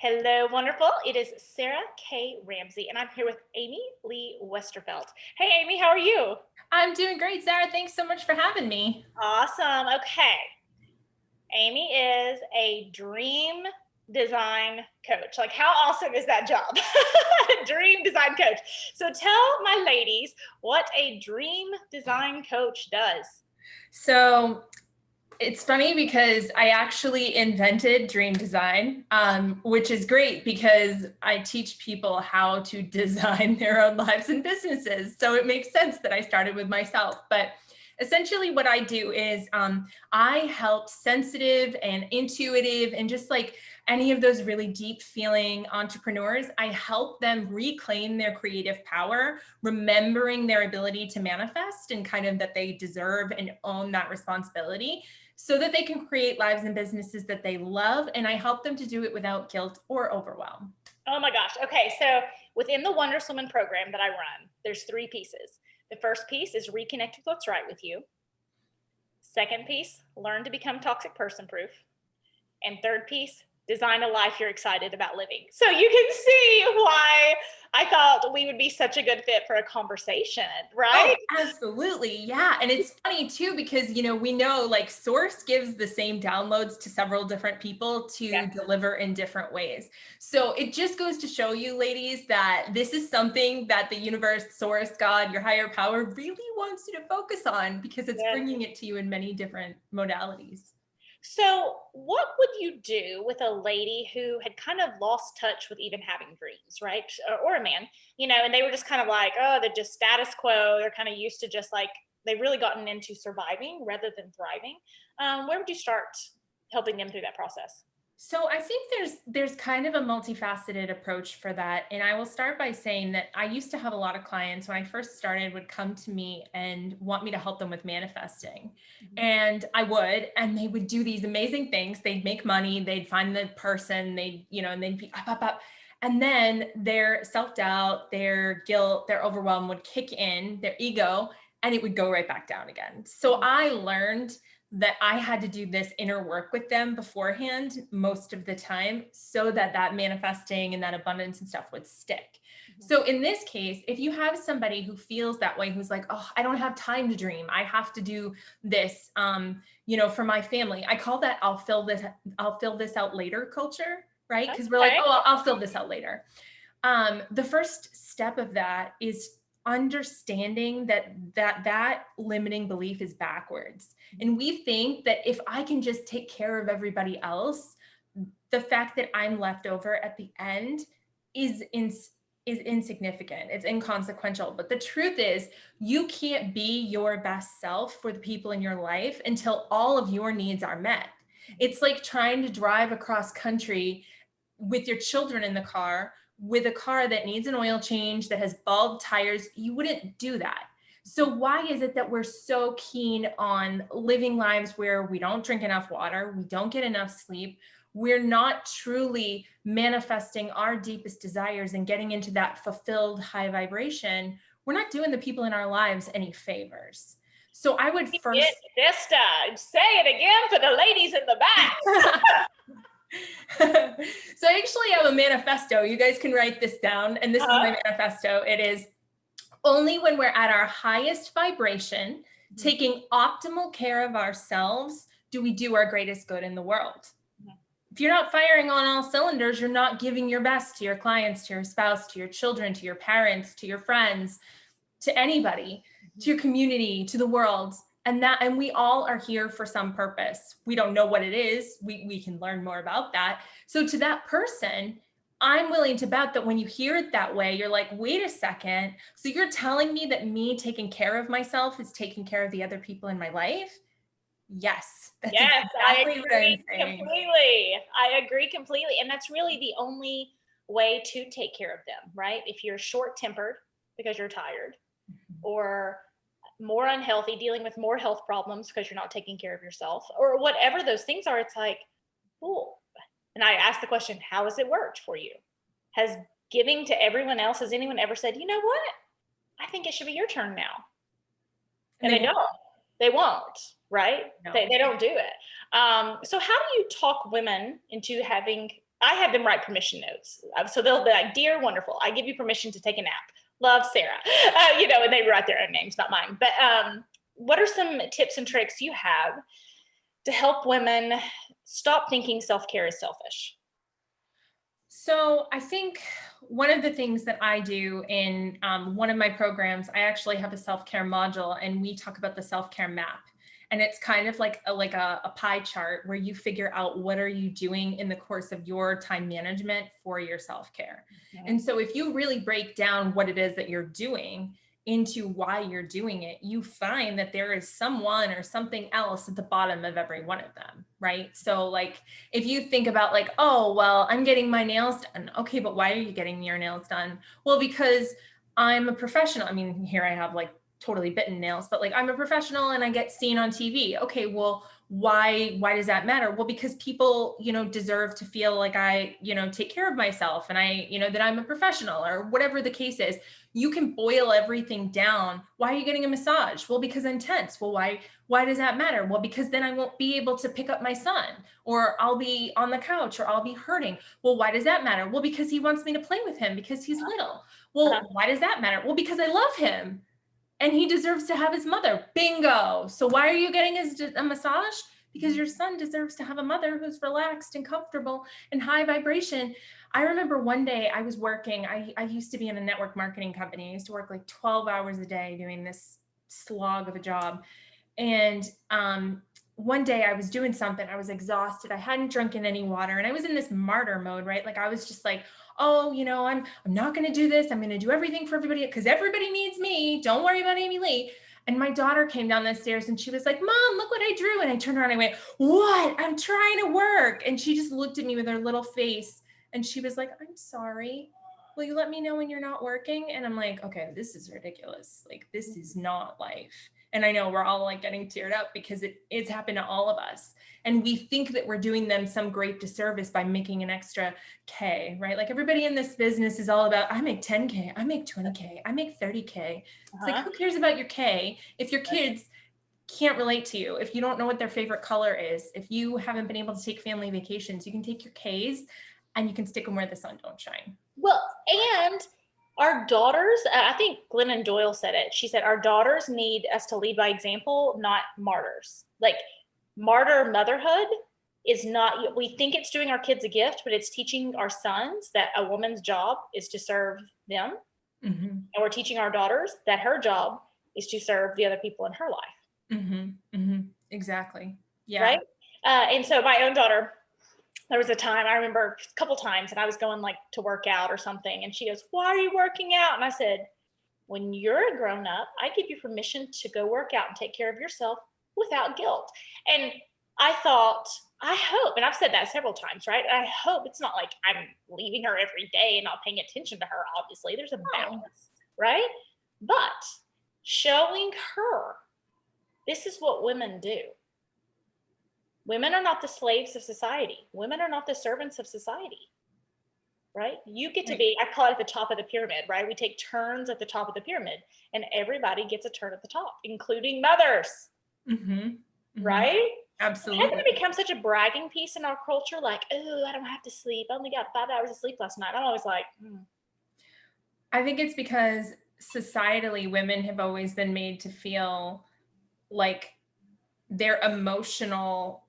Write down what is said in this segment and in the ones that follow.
Hello, wonderful. It is Sarah K Ramsey, and I'm here with Amy Lee Westervelt. Hey, Amy, how are you? I'm doing great, Sarah. Thanks so much for having me. Awesome. Okay. Amy is a dream design coach. Like, how awesome is that job? Dream design coach. So, tell my ladies what a dream design coach does. So it's funny because I actually invented dream design, which is great because I teach people how to design their own lives and businesses. So it makes sense that I started with myself. But essentially, what I do is I help sensitive and intuitive and just like any of those really deep feeling entrepreneurs, I help them reclaim their creative power, remembering their ability to manifest and kind of that they deserve and own that responsibility so that they can create lives and businesses that they love. And I help them to do it without guilt or overwhelm. Oh my gosh. Okay. So, within the Wondrous Woman program that I run, there's three pieces. The first piece is reconnect with what's right with you. Second piece, learn to become toxic person proof. And third piece, design a life you're excited about living. So you can see why I thought we would be such a good fit for a conversation, right? Oh, absolutely. Yeah. And it's funny too, because, we know like Source gives the same downloads to several different people Yeah. to deliver in different ways. So it just goes to show you, ladies, that this is something that the universe, Source, God, your higher power really wants you to focus on because it's Yes. bringing it to you in many different modalities. So, what would you do with a lady who had kind of lost touch with even having dreams, right? Or a man, and they were just kind of like, oh, they're just status quo. They're kind of used to just like, they've really gotten into surviving rather than thriving. Where would you start helping them through that process? So I think there's kind of a multifaceted approach for that. And I will start by saying that I used to have a lot of clients when I first started would come to me and want me to help them with manifesting. Mhm. And I would, and they would do these amazing things. They'd make money, they'd find the person, and they'd be up, up, up. And then their self-doubt, their guilt, their overwhelm would kick in, their ego, and it would go right back down again. So Mhm. I learned that I had to do this inner work with them beforehand most of the time so that that manifesting and that abundance and stuff would stick. Mhm. So in this case, if you have somebody who feels that way, who's like, oh, I don't have time to dream. I have to do this, for my family. I call that I'll fill this out later culture, right? Because we're like, Okay. oh, I'll fill this out later. The first step of that is understanding that limiting belief is backwards. Mhm. And we think that if I can just take care of everybody else, the fact that I'm left over at the end is is insignificant. It's inconsequential. But the truth is, you can't be your best self for the people in your life until all of your needs are met. Mhm. It's like trying to drive across country with your children in the car with a car that needs an oil change, that has bald tires. You wouldn't do that. So why is it that we're so keen on living lives where we don't drink enough water, we don't get enough sleep, we're not truly manifesting our deepest desires and getting into that fulfilled high vibration? We're not doing the people in our lives any favors. So I would Get first this time. Say it again for the ladies in the back. So I actually have a manifesto. You guys can write this down. And this is Uh-huh. my manifesto. It is only when we're at our highest vibration, Mhm. taking optimal care of ourselves, do we do our greatest good in the world. Mhm. If you're not firing on all cylinders, you're not giving your best to your clients, to your spouse, to your children, to your parents, to your friends, to anybody, to Mhm. your community, to the world. And we all are here for some purpose. We don't know what it is. We can learn more about that. So to that person, I'm willing to bet that when you hear it that way, you're like, wait a second. So you're telling me that me taking care of myself is taking care of the other people in my life? Yes, that's Yes, I exactly what I'm agree saying. completely. I agree completely. And that's really the only way to take care of them, right? If you're short tempered because you're tired, or more unhealthy, dealing with more health problems because you're not taking care of yourself, or whatever those things are, it's like, cool. And I ask the question, how has it worked for you? Has giving to everyone else, has anyone ever said, you know what? I think it should be your turn now? And And they they won't don't. They won't, right? They know. they don't do it. So how do you talk women into having I have them write permission notes. So they'll be like, dear wonderful, I give you permission to take a nap. Love, Sarah. And they write their own names, not mine. But what are some tips and tricks you have to help women stop thinking self-care is selfish? So I think one of the things that I do in one of my programs, I actually have a self-care module, and we talk about the self-care map. And it's kind of like a pie chart where you figure out what are you doing in the course of your time management for your self-care. Okay. And so if you really break down what it is that you're doing into why you're doing it, you find that there is someone or something else at the bottom of every one of them, right? So like, if you think about like, oh, well, I'm getting my nails done. Okay, but why are you getting your nails done? Well, because I'm a professional. I mean, here I have like totally bitten nails, but like I'm a professional and I get seen on TV. Okay, well, why does that matter? Well, because people, deserve to feel like I, take care of myself and I, that I'm a professional or whatever the case is. You can boil everything down. Why are you getting a massage? Well, because I'm tense. Well, why does that matter? Well, because then I won't be able to pick up my son, or I'll be on the couch, or I'll be hurting. Well, why does that matter? Well, because he wants me to play with him because he's little. Well, why does that matter? Well, because I love him and he deserves to have his mother. Bingo. So why are you getting a massage? Because your son deserves to have a mother who's relaxed and comfortable and high vibration. I remember one day I was working, I used to be in a network marketing company. I used to work like 12 hours a day doing this slog of a job. And one day I was doing something, I was exhausted. I hadn't drunken any water and I was in this martyr mode, right? Like I was just like, oh, I'm not going to do this. I'm going to do everything for everybody because everybody needs me. Don't worry about Amy Lee. And my daughter came down the stairs and she was like, Mom, look what I drew. And I turned around and I went, what? I'm trying to work. And she just looked at me with her little face and she was like, I'm sorry. Will you let me know when you're not working? And I'm like, okay, this is ridiculous. Like, this is not life. And I know we're all like getting teared up because it's happened to all of us. And we think that we're doing them some great disservice by making an extra K, right? Like everybody in this business is all about, I make 10K, I make 20K, I make 30K. It's like, who cares about your K if your kids can't relate to you, if you don't know what their favorite color is, if you haven't been able to take family vacations, you can take your Ks and you can stick them where the sun don't shine. Well, and our daughters, I think Glennon Doyle said it. She said, our daughters need us to lead by example, not martyrs. Like martyr motherhood is not, we think it's doing our kids a gift, but it's teaching our sons that a woman's job is to serve them. Mm-hmm. And we're teaching our daughters that her job is to serve the other people in her life. Mm-hmm. Mm-hmm. Exactly. Yeah. Right. And so my own daughter, there was a time I remember a couple times and I was going like to work out or something. And she goes, why are you working out? And I said, when you're a grown up, I give you permission to go work out and take care of yourself without guilt. And I thought, I hope, and I've said that several times, right? I hope it's not like I'm leaving her every day and not paying attention to her. Obviously, there's a balance, right? But showing her, this is what women do. Women are not the slaves of society. Women are not the servants of society, right? You get to be, I call it at the top of the pyramid, right? We take turns at the top of the pyramid and everybody gets a turn at the top, including mothers, right? Absolutely. Hasn't it become such a bragging piece in our culture? Like, oh, I don't have to sleep. I only got 5 hours of sleep last night. I'm always like, I think it's because societally women have always been made to feel like their emotional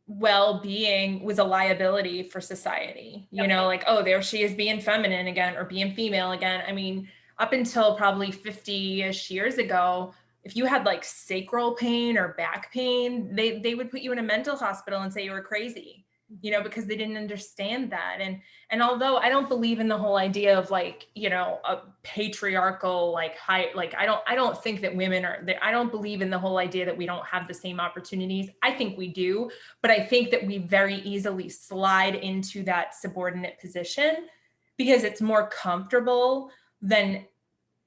well-being was a liability for society, like, oh, there she is being feminine again or being female again. I mean, up until probably 50-ish years ago, if you had like sacral pain or back pain, they would put you in a mental hospital and say you were crazy, because they didn't understand that. And although I don't believe in the whole idea of like, a patriarchal, like high, like, I don't think that women are there. I don't believe in the whole idea that we don't have the same opportunities. I think we do, but I think that we very easily slide into that subordinate position because it's more comfortable than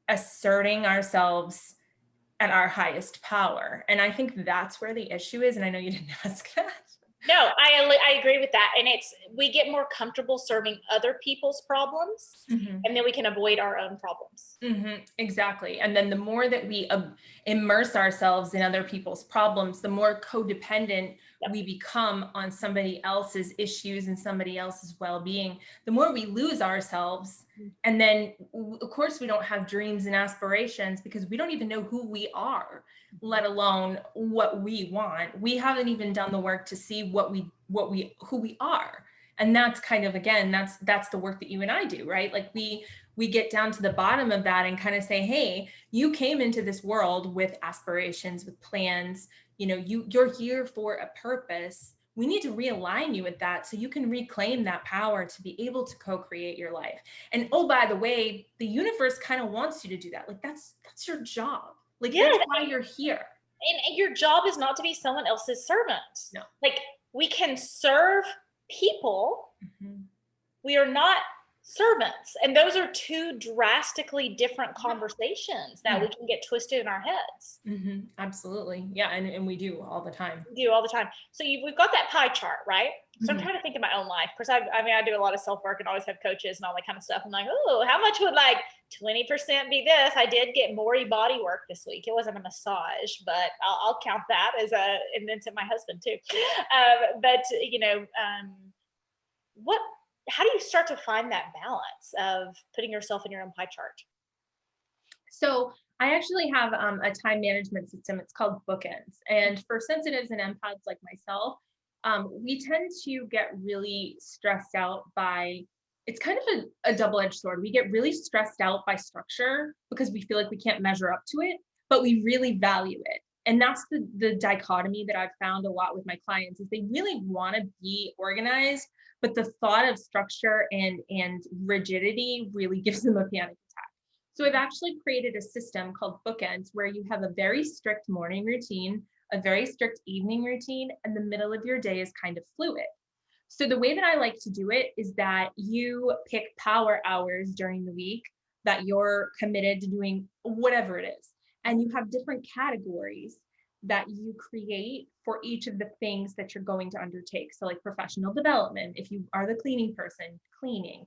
asserting ourselves at our highest power. And I think that's where the issue is. And I know you didn't ask that. No, I agree with that. And we get more comfortable serving other people's problems, and then we can avoid our own problems. Exactly. And then the more that we immerse ourselves in other people's problems, the more codependent we become on somebody else's issues and somebody else's well-being, the more we lose ourselves. And then, of course, we don't have dreams and aspirations because we don't even know who we are, let alone what we want. We haven't even done the work to see who we are. And that's kind of, again, that's the work that you and I do, right? Like we get down to the bottom of that and kind of say, hey, you came into this world with aspirations, with plans, you're here for a purpose. We need to realign you with that so you can reclaim that power to be able to co-create your life. And oh, by the way, the universe kind of wants you to do that. Like that's your job. Like that's why you're here. And your job is not to be someone else's servant. No. Like we can serve people. Mm-hmm. We are not servants. And those are two drastically different conversations that we can get twisted in our heads. Mm-hmm. Absolutely. Yeah. And we do all the time. We do all the time. So we've got that pie chart, right? So I'm trying to think of my own life. Of course, I do a lot of self-work and always have coaches and all that kind of stuff. I'm like, oh, how much would like 20% be this? I did get Maury body work this week. It wasn't a massage, but I'll count that as and then to my husband too. How do you start to find that balance of putting yourself in your own pie chart? So I actually have a time management system. It's called Bookends. And for sensitives and empaths like myself, we tend to get really stressed out by, it's kind of a double-edged sword. We get really stressed out by structure because we feel like we can't measure up to it, but we really value it. And that's the dichotomy that I've found a lot with my clients is they really want to be organized, but the thought of structure and rigidity really gives them a panic attack. So I've actually created a system called Bookends where you have a very strict morning routine, a very strict evening routine, and the middle of your day is kind of fluid. So the way that I like to do it is that you pick power hours during the week that you're committed to doing whatever it is. And you have different categories that you create for each of the things that you're going to undertake. So like professional development, if you are the cleaning person, cleaning,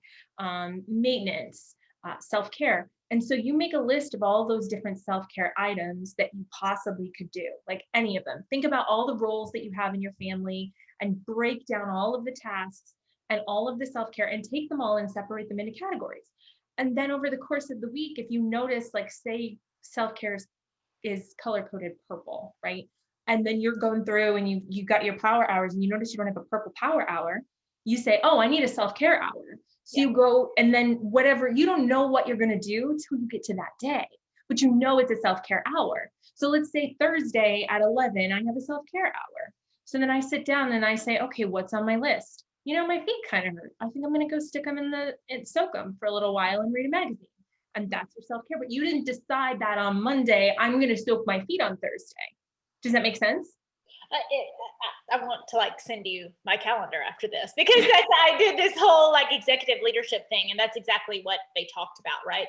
maintenance, self-care. And so you make a list of all those different self-care items that you possibly could do, like any of them. Think about all the roles that you have in your family and break down all of the tasks and all of the self-care and take them all and separate them into categories. And then over the course of the week, if you notice, like say self-care is color-coded purple, right? And then you're going through and you got your power hours and you notice you don't have a purple power hour, you say, oh, I need a self-care hour. So you go and then whatever, you don't know what you're going to do until you get to that day, but you know it's a self-care hour. So let's say Thursday at 11, I have a self-care hour. So then I sit down and I say, okay, what's on my list? My feet kind of hurt. I think I'm going to go stick them and soak them for a little while and read a magazine. And that's your self-care. But you didn't decide that on Monday, I'm going to soak my feet on Thursday. Does that make sense? I want to send you my calendar after this because I did this whole executive leadership thing, and that's exactly what they talked about, right?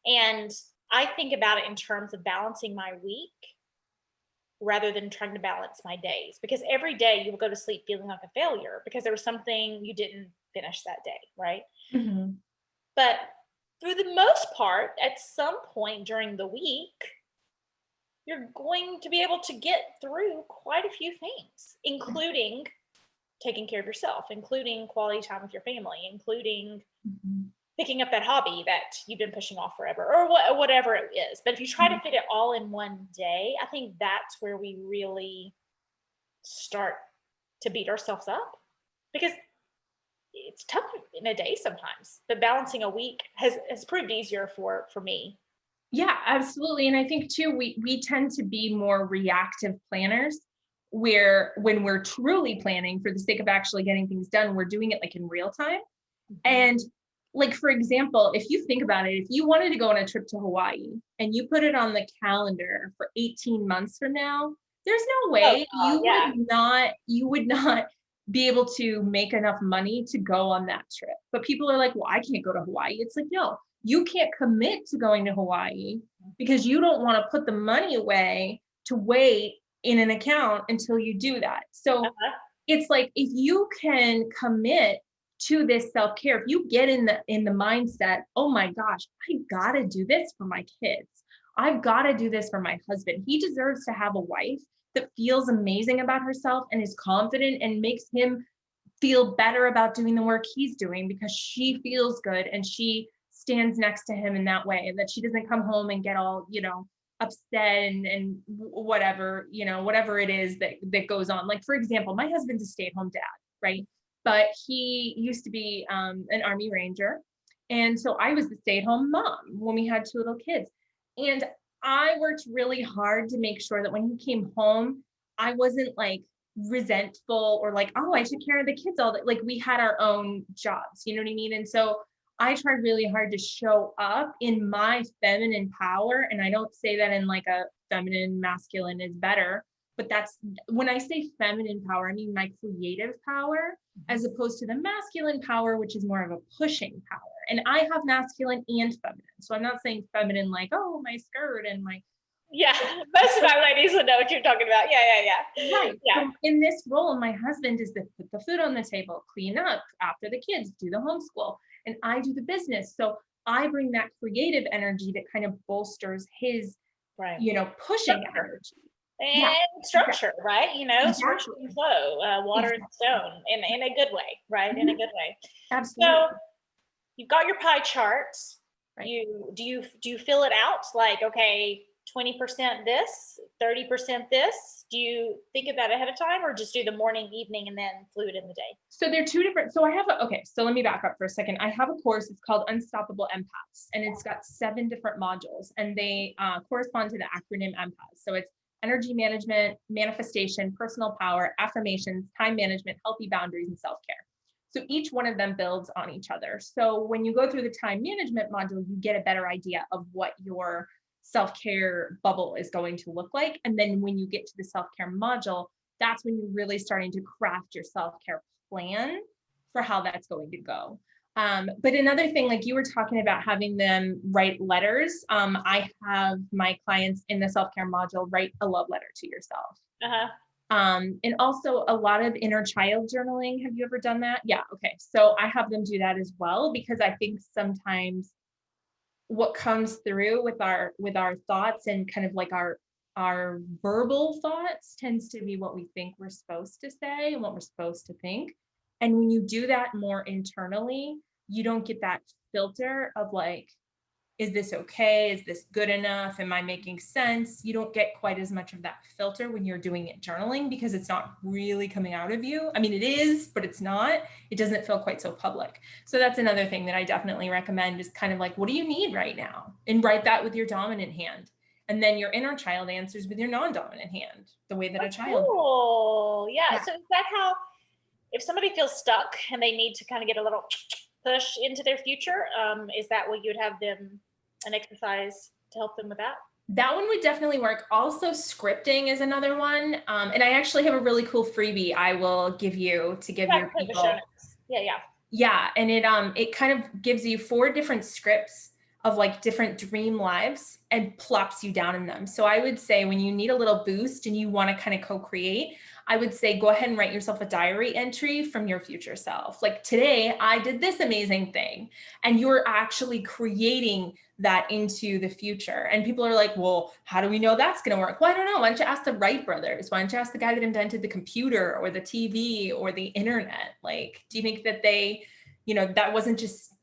And I think about it in terms of balancing my week rather than trying to balance my days, because every day you will go to sleep feeling like a failure because there was something you didn't finish that day, right? Mm-hmm. But for the most part, at some point during the week, you're going to be able to get through quite a few things, including taking care of yourself, including quality time with your family, including picking up that hobby that you've been pushing off forever, or whatever it is. But if you try to fit it all in one day, I think that's where we really start to beat ourselves up, because it's tough in a day sometimes, but balancing a week has proved easier for me. Yeah, absolutely. And I think too, we tend to be more reactive planners, where when we're truly planning for the sake of actually getting things done, we're doing it in real time. And for example, if you think about it, if you wanted to go on a trip to Hawaii and you put it on the calendar for 18 months from now, there's no way you would not be able to make enough money to go on that trip. But people are like, well, I can't go to Hawaii. It's like, no, you can't commit to going to Hawaii because you don't want to put the money away to wait in an account until you do that. So it's like, if you can commit to this self-care, if you get in the mindset, oh my gosh, I gotta do this for my kids. I've got to do this for my husband. He deserves to have a wife that feels amazing about herself and is confident and makes him feel better about doing the work he's doing because she feels good and she stands next to him in that way, and that she doesn't come home and get all, upset and whatever, whatever it is that goes on. Like, for example, my husband's a stay-at-home dad, right? But he used to be an Army Ranger. And so I was the stay-at-home mom when we had 2 little kids. And I worked really hard to make sure that when he came home, I wasn't like resentful or like, oh, I took care of the kids all day. Like, we had our own jobs, you know what I mean? And so I tried really hard to show up in my feminine power. And I don't say that in like a feminine, masculine is better, but that's when I say feminine power, I mean my creative power, as opposed to the masculine power, which is more of a pushing power. And I have masculine and feminine. So I'm not saying feminine like, oh, my skirt and my. Yeah, most of my ladies would know what you're talking about. Yeah. Right. Yeah. So in this role, my husband is to put the food on the table, clean up after the kids, do the homeschool, and I do the business. So I bring that creative energy that kind of bolsters his, Right. pushing energy. And structure, right? Exactly. Structure and flow, water and stone in a good way, right? In a good way. Absolutely. So you've got your pie charts. Right. Do you fill it out like, okay, 20% this, 30% this? Do you think of that ahead of time, or just do the morning, evening, and then fluid in the day? So they're 2 different. So I have so let me back up for a second. I have a course, it's called Unstoppable Empaths, and it's got 7 different modules, and they correspond to the acronym empaths. So it's energy management, manifestation, personal power, affirmations, time management, healthy boundaries, and self-care. So each one of them builds on each other. So when you go through the time management module, you get a better idea of what your self-care bubble is going to look like. And then when you get to the self-care module, that's when you're really starting to craft your self-care plan for how that's going to go. But another thing, like you were talking about having them write letters. I have my clients in the self-care module write a love letter to yourself. And also a lot of inner child journaling. Have you ever done that? Yeah. Okay. So I have them do that as well, because I think sometimes what comes through with our thoughts and kind of like our verbal thoughts tends to be what we think we're supposed to say and what we're supposed to think. And when you do that more internally, you don't get that filter of like, is this okay? Is this good enough? Am I making sense? You don't get quite as much of that filter when you're doing it journaling, because it's not really coming out of you. I mean, it is, but it's not. It doesn't feel quite so public. So that's another thing that I definitely recommend, is kind of like, what do you need right now? And write that with your dominant hand. And then your inner child answers with your non-dominant hand, the way that a child. Cool. Yeah. So is that how, if somebody feels stuck and they need to kind of get a little push into their future, is that what you'd have them, an exercise to help them with that? That one would definitely work. Also, scripting is another one. And I actually have a really cool freebie I will give you to give your people. Yeah. And it kind of gives you 4 different scripts of like different dream lives and plops you down in them. So I would say when you need a little boost and you want to kind of co-create, I would say go ahead and write yourself a diary entry from your future self. Like, today I did this amazing thing, and you're actually creating that into the future. And people are like, well, how do we know that's going to work? Well, I don't know. Why don't you ask the Wright brothers? Why don't you ask the guy that invented the computer or the TV or the internet? Like, do you think that they, that wasn't just,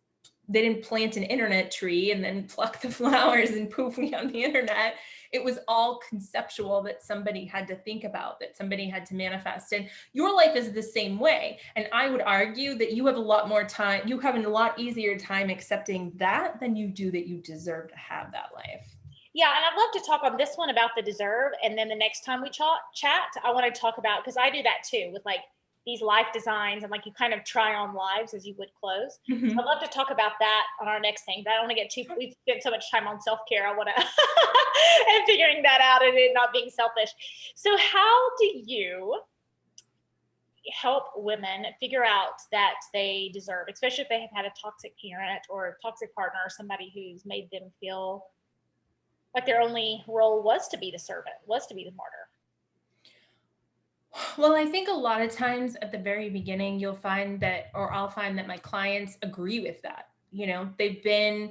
they didn't plant an internet tree and then pluck the flowers and poof, we on the internet. It was all conceptual that somebody had to think about, that somebody had to manifest. And your life is the same way. And I would argue that you have a lot more time, you have a lot easier time accepting that than you do that you deserve to have that life. Yeah, and I'd love to talk on this one about the deserve. And then the next time we chat, I want to talk about, because I do that too with like these life designs, and like you kind of try on lives as you would close. Mm-hmm. So I'd love to talk about that on our next thing, but I don't want to get too, we've spent so much time on self-care. I want to, and figuring that out and it not being selfish. So how do you help women figure out that they deserve, especially if they have had a toxic parent or a toxic partner or somebody who's made them feel like their only role was to be the servant, was to be the martyr? Well, I think a lot of times at the very beginning, you'll find that, or I'll find that my clients agree with that. They've been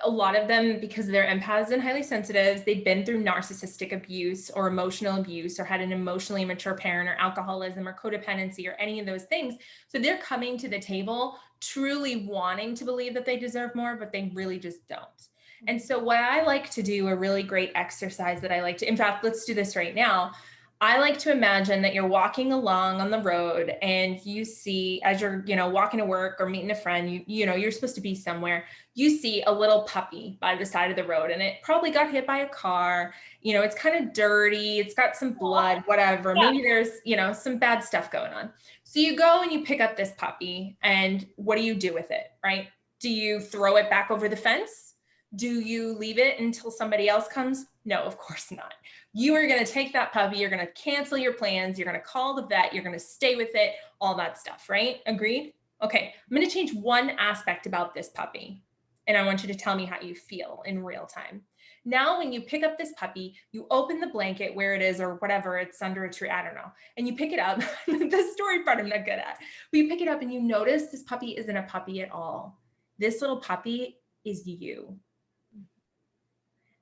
a lot of them, because they're empaths and highly sensitives, they've been through narcissistic abuse or emotional abuse, or had an emotionally immature parent, or alcoholism or codependency, or any of those things. So they're coming to the table truly wanting to believe that they deserve more, but they really just don't. And so what I like to do, a really great exercise that I like to, in fact, let's do this right now. I like to imagine that you're walking along on the road and you see, as you're, walking to work or meeting a friend, you're supposed to be somewhere, you see a little puppy by the side of the road, and it probably got hit by a car. It's kind of dirty. It's got some blood, whatever. Yeah. Maybe there's, some bad stuff going on. So you go and you pick up this puppy, and what do you do with it, right? Do you throw it back over the fence? Do you leave it until somebody else comes? No, of course not. You are going to take that puppy, you're going to cancel your plans, you're going to call the vet, you're going to stay with it, all that stuff, right? Agreed? Okay, I'm going to change one aspect about this puppy, and I want you to tell me how you feel in real time. Now, when you pick up this puppy, you open the blanket where it is, or whatever, it's under a tree, I don't know, and you pick it up. The story part I'm not good at, but you pick it up and you notice this puppy isn't a puppy at all. This little puppy is you.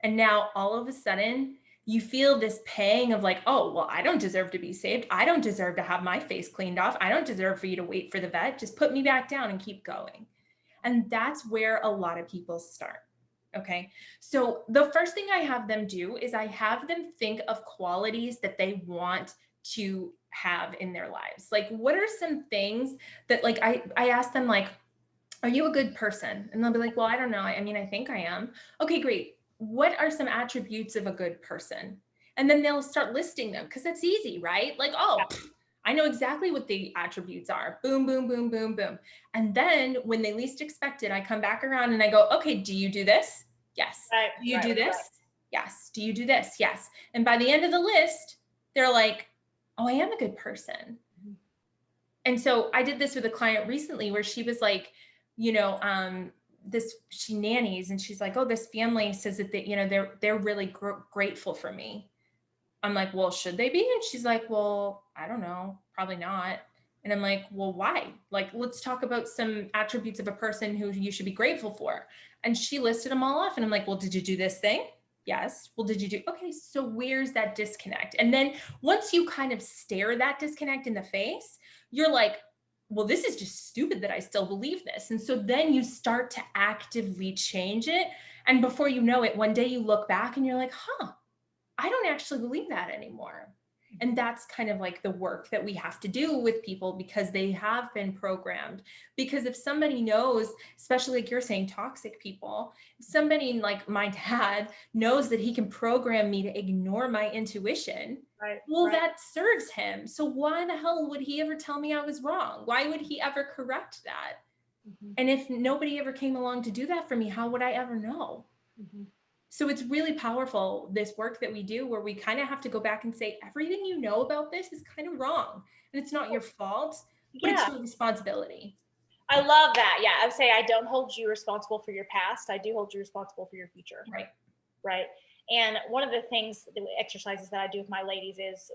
And now all of a sudden, you feel this pang of like, oh, well, I don't deserve to be saved. I don't deserve to have my face cleaned off. I don't deserve for you to wait for the vet. Just put me back down and keep going. And that's where a lot of people start. Okay. So the first thing I have them do is I have them think of qualities that they want to have in their lives. Like, what are some things that, like, I ask them, like, are you a good person? And they'll be like, well, I don't know. I mean, I think I am. Okay, great. What are some attributes of a good person? And then they'll start listing them, because that's easy, right? Like, oh, I know exactly what the attributes are. Boom, boom, boom, boom, boom. And then when they least expect it, I come back around and I go, okay, do you do this? Yes. Do you do this? Yes. Do you do this? Yes. And by the end of the list, they're like, oh, I am a good person. And so I did this with a client recently where she was like, she nannies, and she's like, oh, this family says that they're really grateful for me. I'm like, well, should they be? And she's like, well, I don't know, probably not. And I'm like, well, why? Like, let's talk about some attributes of a person who you should be grateful for. And she listed them all off. And I'm like, well, did you do this thing? Yes. Well, did you do? Okay. So where's that disconnect? And then once you kind of stare that disconnect in the face, you're like, well, this is just stupid that I still believe this. And so then you start to actively change it. And before you know it, one day you look back and you're like, I don't actually believe that anymore. And that's kind of like the work that we have to do with people, because they have been programmed. Because if somebody knows, especially like you're saying, toxic people, if somebody like my dad knows that he can program me to ignore my intuition, that serves him. So why the hell would he ever tell me I was wrong? Why would he ever correct that? And if nobody ever came along to do that for me, how would I ever know? So it's really powerful, this work that we do, where we kind of have to go back and say, everything you know about this is kind of wrong. And it's not your fault, but it's your responsibility. I love that. Yeah. I would say, I don't hold you responsible for your past. I do hold you responsible for your future. Right. And one of the things, the exercises that I do with my ladies is,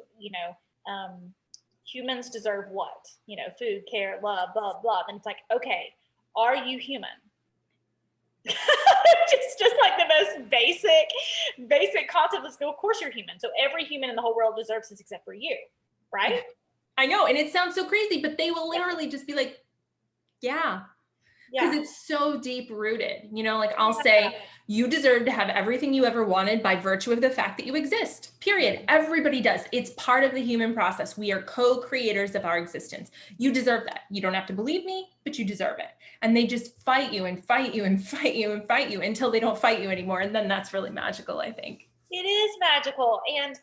humans deserve what? Food, care, love, blah, blah. And it's like, okay, are you human? just like the most basic concept. Let's go, of course you're human. So every human in the whole world deserves this except for you, right? I know, and it sounds so crazy, but they will literally just be like, yeah. Because it's so deep rooted, like I'll say, you deserve to have everything you ever wanted by virtue of the fact that you exist, period. Everybody does. It's part of the human process. We are co-creators of our existence. You deserve that. You don't have to believe me, but you deserve it. And they just fight you and fight you and fight you and fight you until they don't fight you anymore. And then that's really magical, I think. It is magical. And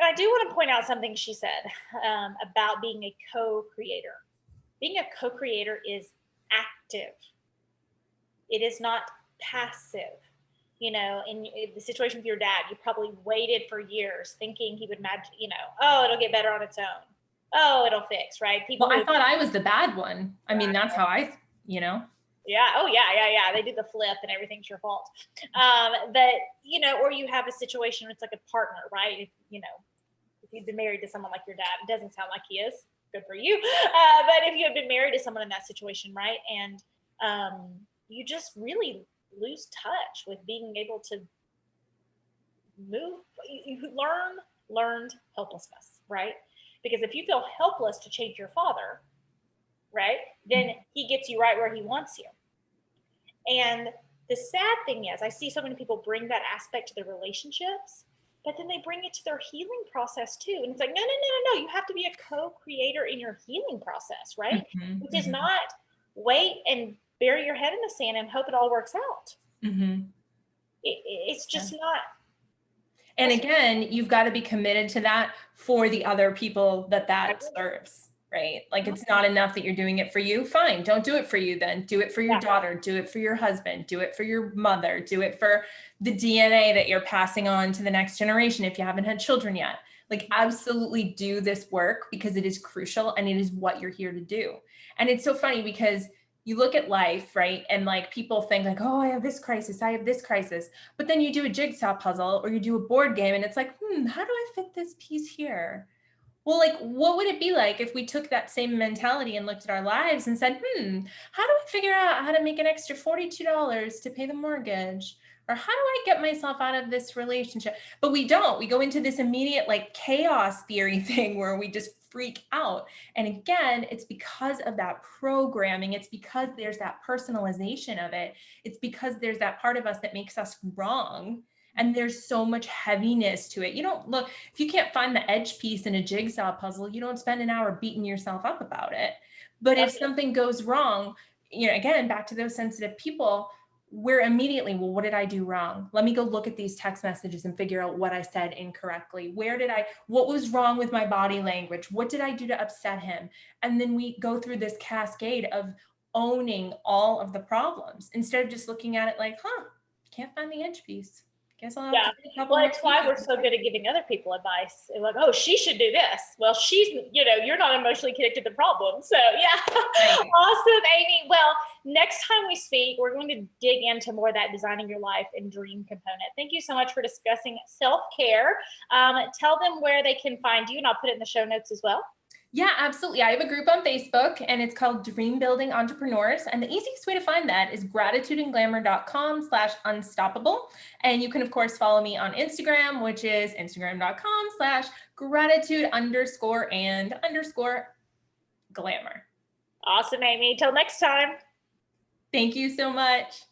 I do want to point out something she said about being a co-creator. Being a co-creator is active. It is not passive. In the situation with your dad, you probably waited for years thinking he would oh, it'll get better on its own. Oh, it'll fix, right? I thought I was the bad one. I mean, that's how Yeah. Oh, yeah. They did the flip and everything's your fault. But, or you have a situation where it's like a partner, right? If you've been married to someone like your dad, it doesn't sound like he is. Good for you. But if you have been married to someone in that situation, right? And you just really lose touch with being able to move. You learned helplessness, right? Because if you feel helpless to change your father, right, then he gets you right where he wants you. And the sad thing is, I see so many people bring that aspect to their relationships, but then they bring it to their healing process too. And it's like, no. You have to be a co-creator in your healing process, right? Mm-hmm. Which is not wait and bury your head in the sand and hope it all works out. Mm-hmm. It's just not. And again, you've got to be committed to that for the other people that serves, right? Like, it's not enough that you're doing it for you. Fine, don't do it for you then. Do it for your daughter, do it for your husband, do it for your mother, do it for the DNA that you're passing on to the next generation if you haven't had children yet. Like, absolutely do this work because it is crucial and it is what you're here to do. And it's so funny because you look at life, right? And like, people think like, oh, I have this crisis, I have this crisis. But then you do a jigsaw puzzle or you do a board game and it's like, how do I fit this piece here? Well, like, what would it be like if we took that same mentality and looked at our lives and said, how do I figure out how to make an extra $42 to pay the mortgage? Or how do I get myself out of this relationship? But we don't. We go into this immediate like chaos theory thing where we just freak out. And again, it's because of that programming. It's because there's that personalization of it. It's because there's that part of us that makes us wrong. And there's so much heaviness to it. You don't look, if you can't find the edge piece in a jigsaw puzzle, you don't spend an hour beating yourself up about it. But if something goes wrong, again, back to those sensitive people, we're immediately, well, what did I do wrong? Let me go look at these text messages and figure out what I said incorrectly. What was wrong with my body language? What did I do to upset him? And then we go through this cascade of owning all of the problems instead of just looking at it like, can't find the edge piece. Guess I'll have to take a couple well, more it's why we're so good at giving other people advice. Like, oh, she should do this. Well, you're not emotionally connected to the problem. So yeah, right. Awesome, Amy. Well, next time we speak, we're going to dig into more of that designing your life and dream component. Thank you so much for discussing self-care. Tell them where they can find you, and I'll put it in the show notes as well. Yeah, absolutely. I have a group on Facebook and it's called Dream Building Entrepreneurs. And the easiest way to find that is gratitudeandglamour.com/unstoppable. And you can, of course, follow me on Instagram, which is instagram.com/gratitude_and_glamour. Awesome, Amy. Till next time. Thank you so much.